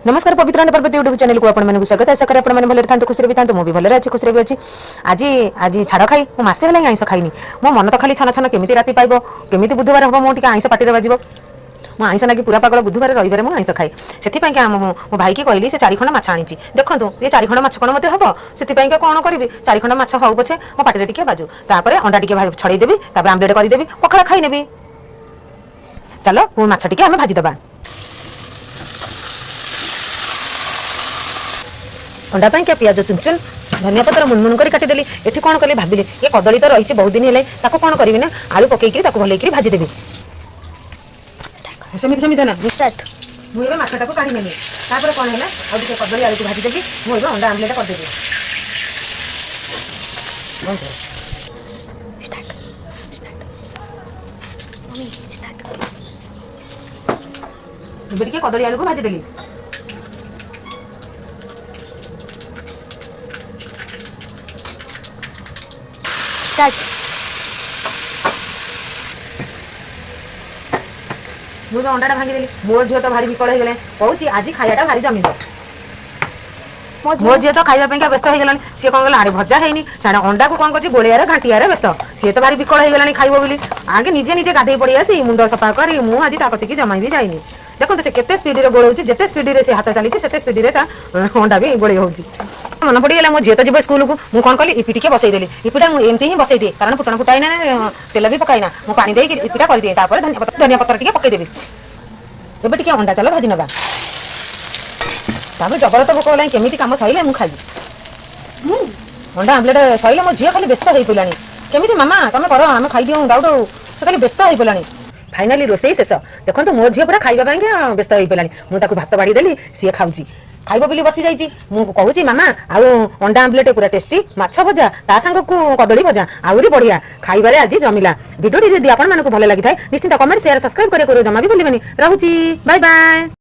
नमस्कार पवित्र अंडा पर्वत यूट्यूब चैनल को आपन स्वागत आशा करें आपन भले था खुशी भी था मुझे भले अच्छी खुशी भी अच्छी आज आज छाड़ खाई मो मसे है आईस खाईनी मो मन तो खाली छन छन केमी राति पाइब केमी बुधवार हम मो आईस पार्टी बाजिब मो आईस लगे पूरा पागल बुधवार रविवार मुझे आईस खाए से मो भाई की कहली से 4 खंड माछ आनी देखो ये 4 खंड माछ कौन मत हम से कौन करी 4 खंड माछ हौ पछे मो पार्टी टे बाजू तापर अंडा टे छड़ेदेवी आमलेट करदेवी पखाड़ खाईनेबी चलो माछ टे आम भाजीदबा अंडा पाई क्या पियाज चुन चुन धनिया पत्र मुनमुन कर काटिदेली एठी कौन कली भाविले ये कदली तो रही बहुत दिन है कौन करी ना आलू पकईकि भल भाजीदेवी सेमती सेमती ना मुझे माछटा को काढ़ी नेली तापर कौन है आगे कदली आलू को भाजीदेवी मुझे अंडा आमलेट करदेवी कदली आलू को भाजीदेली मुझे अंडा भांगीदेली मो झील तो भारी विकल हो गले कौन आज खायाटा भारी जमी मो झील तो खाइबा व्यस्त हो गलानी सी कौन कला अरे भजा है साढ़े अंडा को कौन कर गोलियार घाटियार व्यस्त सी तो भारी विकल हो गलानी खाइब बोली आगे निजे निजे गाधे पड़ी आसी मुंड सफा कर मु आज कतिक जमा भी जाइनी देखो से केते स्पीड रे गोळे जिते स्पीड रे से हाथ चली सेते स्पीड रे अंडा भी गोळे होउची मन पड़ी गला मो झील तो जीव स्कूल को मु कौन कली इपिटी के बसई देली इपिटा मु एमती ही बसई दिए कारण फुटण फुटाई ना तेल भी पकाई ना मु पानी दे इपिटा कर दिए तापर धनिया पत्र टिके पकई देबी एबे टिके अंडा चलो भाजी नबा तापर जबरदस्त भोक गलानी केमिति काम सइले मु खाई अंडा आमलेट सइले मो झील खाली व्यस्त होई पलानी केमिति मामा तमे करो हम खाई दियो डाउट से खाली व्यस्त होई पलानी फाइनाली रोसई शेष देखो मो झील पूरा खाइबा व्यस्त हो पानी मुझे भात बाड़ी देली सी खाऊँ खाइब बोली बसी जाइए मुझे मामा आउ अंडा आमलेट पूरा टेस्टी माछ भजा ता सांग को कदली भजा आहरी बढ़िया खाइबारे आज जमिला भिडियोटी जदि आपण मानक भल लगी था निश्चिंत कमेंट शेयर सब्सक्राइब करियो जमा भी भूलिबेनी रहूची बाय बाय।